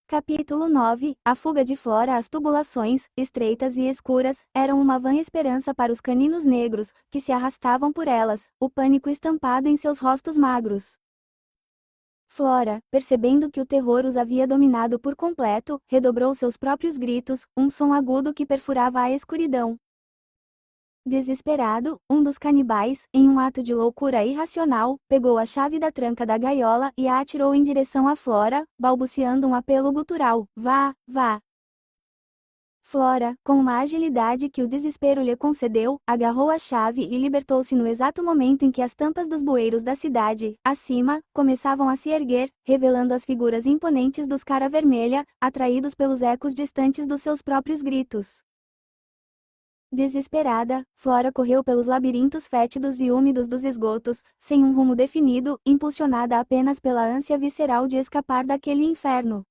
Capítulo 9. A fuga de Flora. As tubulações, estreitas e escuras, eram uma vã esperança para os caninos negros, que se arrastavam por elas, o pânico estampado em seus rostos magros. Flora, percebendo que o terror os havia dominado por completo, redobrou seus próprios gritos, um som agudo que perfurava a escuridão. Desesperado, um dos canibais, em um ato de loucura irracional, pegou a chave da tranca da gaiola e a atirou em direção a Flora, balbuciando um apelo gutural: "Vá, vá!" Flora, com uma agilidade que o desespero lhe concedeu, agarrou a chave e libertou-se no exato momento em que as tampas dos bueiros da cidade, acima, começavam a se erguer, revelando as figuras imponentes dos Cara Vermelha, atraídos pelos ecos distantes dos seus próprios gritos. Desesperada, Flora correu pelos labirintos fétidos e úmidos dos esgotos, sem um rumo definido, impulsionada apenas pela ânsia visceral de escapar daquele inferno.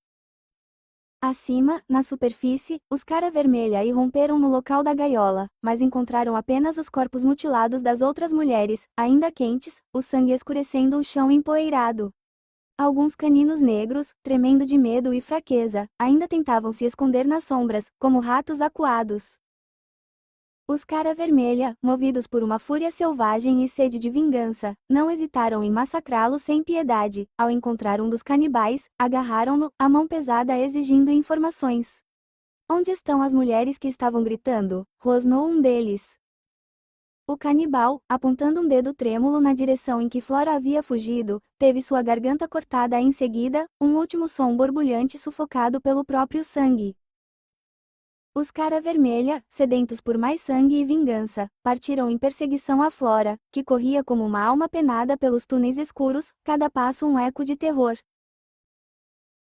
Acima, na superfície, os Cara Vermelha irromperam no local da gaiola, mas encontraram apenas os corpos mutilados das outras mulheres, ainda quentes, o sangue escurecendo o chão empoeirado. Alguns caninos negros, tremendo de medo e fraqueza, ainda tentavam se esconder nas sombras, como ratos acuados. Os Cara Vermelha, movidos por uma fúria selvagem e sede de vingança, não hesitaram em massacrá-lo sem piedade. Ao encontrar um dos canibais, agarraram-no, a mão pesada exigindo informações. "Onde estão as mulheres que estavam gritando?" rosnou um deles. O canibal, apontando um dedo trêmulo na direção em que Flora havia fugido, teve sua garganta cortada em seguida, um último som borbulhante sufocado pelo próprio sangue. Os Cara Vermelha, sedentos por mais sangue e vingança, partiram em perseguição a Flora, que corria como uma alma penada pelos túneis escuros, cada passo um eco de terror.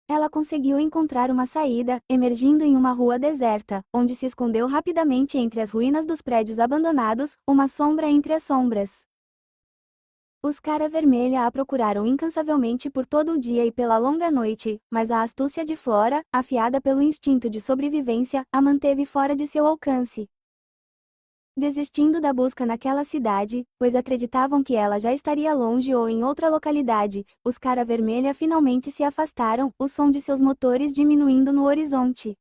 Ela conseguiu encontrar uma saída, emergindo em uma rua deserta, onde se escondeu rapidamente entre as ruínas dos prédios abandonados, uma sombra entre as sombras. Os Cara Vermelha a procuraram incansavelmente por todo o dia e pela longa noite, mas a astúcia de Flora, afiada pelo instinto de sobrevivência, a manteve fora de seu alcance. Desistindo da busca naquela cidade, pois acreditavam que ela já estaria longe ou em outra localidade, os Cara Vermelha finalmente se afastaram, o som de seus motores diminuindo no horizonte.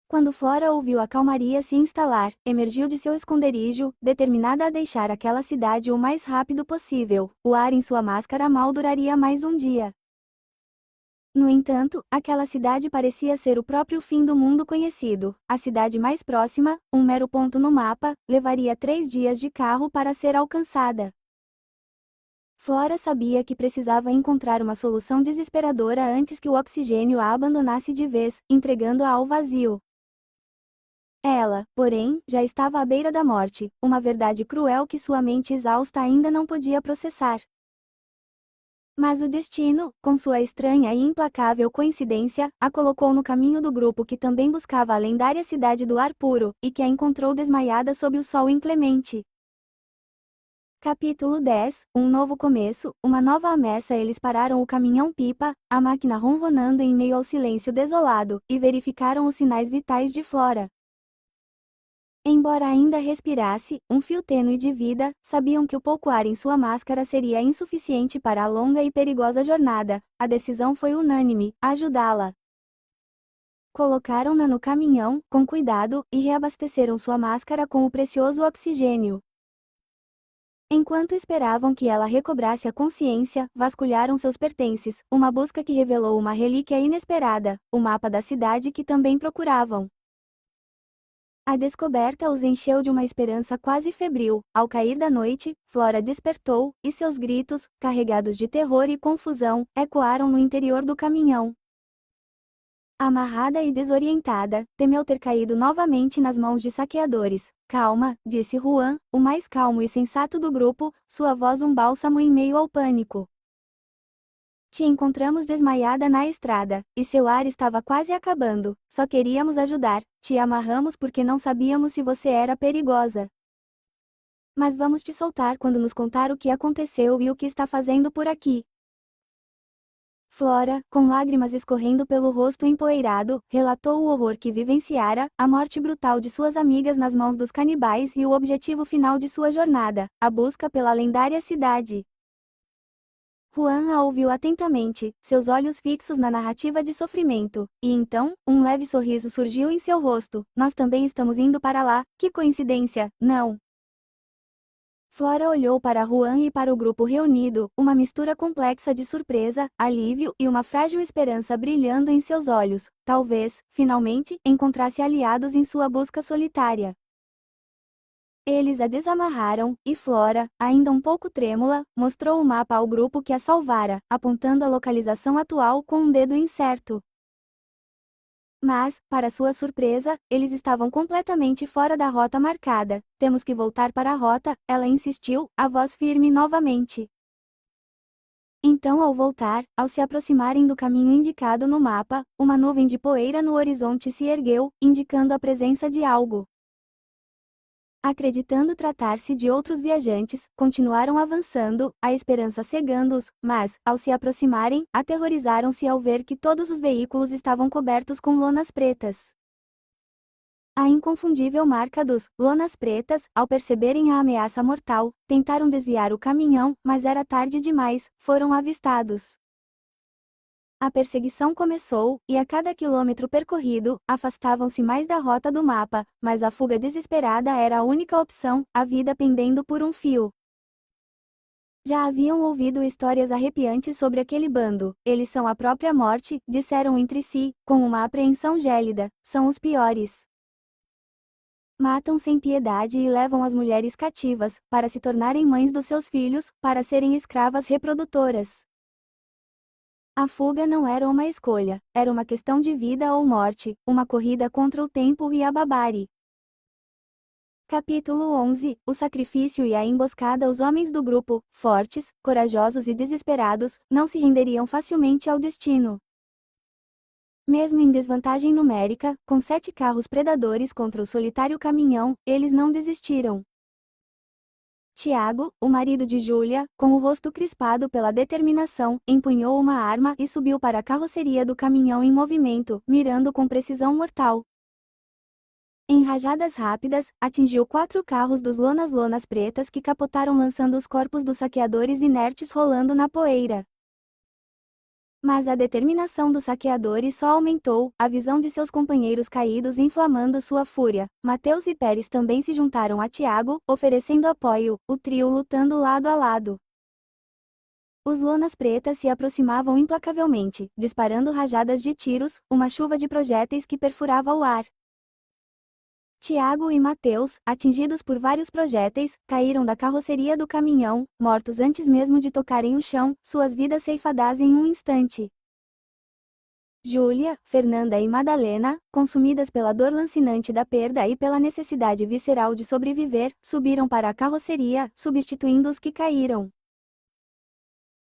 Quando Flora ouviu a calmaria se instalar, emergiu de seu esconderijo, determinada a deixar aquela cidade o mais rápido possível. O ar em sua máscara mal duraria mais um dia. No entanto, aquela cidade parecia ser o próprio fim do mundo conhecido. A cidade mais próxima, um mero ponto no mapa, levaria 3 dias de carro para ser alcançada. Flora sabia que precisava encontrar uma solução desesperadora antes que o oxigênio a abandonasse de vez, entregando-a ao vazio. Ela, porém, já estava à beira da morte, uma verdade cruel que sua mente exausta ainda não podia processar. Mas o destino, com sua estranha e implacável coincidência, a colocou no caminho do grupo que também buscava a lendária cidade do ar puro, e que a encontrou desmaiada sob o sol inclemente. Capítulo 10. Um novo começo, uma nova ameaça. Eles pararam o caminhão-pipa, a máquina ronronando em meio ao silêncio desolado, e verificaram os sinais vitais de Flora. Embora ainda respirasse, um fio tênue de vida, sabiam que o pouco ar em sua máscara seria insuficiente para a longa e perigosa jornada. A decisão foi unânime: ajudá-la. Colocaram-na no caminhão, com cuidado, e reabasteceram sua máscara com o precioso oxigênio. Enquanto esperavam que ela recobrasse a consciência, vasculharam seus pertences, uma busca que revelou uma relíquia inesperada, o mapa da cidade que também procuravam. A descoberta os encheu de uma esperança quase febril. Ao cair da noite, Flora despertou, e seus gritos, carregados de terror e confusão, ecoaram no interior do caminhão. Amarrada e desorientada, temeu ter caído novamente nas mãos de saqueadores. "Calma", disse Juan, o mais calmo e sensato do grupo, sua voz um bálsamo em meio ao pânico. "Te encontramos desmaiada na estrada, e seu ar estava quase acabando. Só queríamos ajudar. Te amarramos porque não sabíamos se você era perigosa. Mas vamos te soltar quando nos contar o que aconteceu e o que está fazendo por aqui." Flora, com lágrimas escorrendo pelo rosto empoeirado, relatou o horror que vivenciara, a morte brutal de suas amigas nas mãos dos canibais e o objetivo final de sua jornada, a busca pela lendária cidade. Juan a ouviu atentamente, seus olhos fixos na narrativa de sofrimento, e então, um leve sorriso surgiu em seu rosto. Nós também estamos indo para lá, que coincidência, não? Flora olhou para Juan e para o grupo reunido, uma mistura complexa de surpresa, alívio e uma frágil esperança brilhando em seus olhos. Talvez, finalmente, encontrasse aliados em sua busca solitária. Eles a desamarraram, e Flora, ainda um pouco trêmula, mostrou o mapa ao grupo que a salvara, apontando a localização atual com um dedo incerto. Mas, para sua surpresa, eles estavam completamente fora da rota marcada. Temos que voltar para a rota, ela insistiu, a voz firme novamente. Então, ao voltar, ao se aproximarem do caminho indicado no mapa, uma nuvem de poeira no horizonte se ergueu, indicando a presença de algo. Acreditando tratar-se de outros viajantes, continuaram avançando, a esperança cegando-os, mas, ao se aproximarem, aterrorizaram-se ao ver que todos os veículos estavam cobertos com lonas pretas. A inconfundível marca dos lonas pretas, ao perceberem a ameaça mortal, tentaram desviar o caminhão, mas era tarde demais, foram avistados. A perseguição começou, e a cada quilômetro percorrido, afastavam-se mais da rota do mapa, mas a fuga desesperada era a única opção, a vida pendendo por um fio. Já haviam ouvido histórias arrepiantes sobre aquele bando, eles são a própria morte, disseram entre si, com uma apreensão gélida, são os piores. Matam sem piedade e levam as mulheres cativas, para se tornarem mães dos seus filhos, para serem escravas reprodutoras. A fuga não era uma escolha, era uma questão de vida ou morte, uma corrida contra o tempo e a barbárie. Capítulo 11 O sacrifício e a emboscada. Os homens do grupo, fortes, corajosos e desesperados, não se renderiam facilmente ao destino. Mesmo em desvantagem numérica, com 7 carros predadores contra o solitário caminhão, eles não desistiram. Tiago, o marido de Júlia, com o rosto crispado pela determinação, empunhou uma arma e subiu para a carroceria do caminhão em movimento, mirando com precisão mortal. Em rajadas rápidas, atingiu 4 carros dos lonas pretas que capotaram lançando os corpos dos saqueadores inertes rolando na poeira. Mas a determinação dos saqueadores só aumentou, a visão de seus companheiros caídos inflamando sua fúria. Mateus e Pérez também se juntaram a Tiago, oferecendo apoio, o trio lutando lado a lado. Os lonas pretas se aproximavam implacavelmente, disparando rajadas de tiros, uma chuva de projéteis que perfurava o ar. Tiago e Mateus, atingidos por vários projéteis, caíram da carroceria do caminhão, mortos antes mesmo de tocarem o chão, suas vidas ceifadas em um instante. Júlia, Fernanda e Madalena, consumidas pela dor lancinante da perda e pela necessidade visceral de sobreviver, subiram para a carroceria, substituindo os que caíram.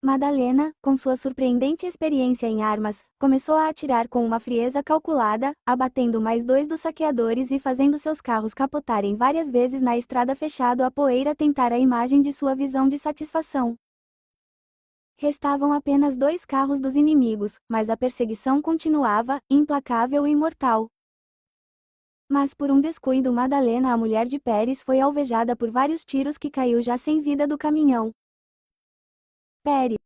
Madalena, com sua surpreendente experiência em armas, começou a atirar com uma frieza calculada, abatendo mais 2 dos saqueadores e fazendo seus carros capotarem várias vezes na estrada fechado a poeira tentar a imagem de sua visão de satisfação. Restavam apenas 2 carros dos inimigos, mas a perseguição continuava, implacável e mortal. Mas por um descuido Madalena, a mulher de Pérez, foi alvejada por vários tiros que caiu já sem vida do caminhão. Pérez,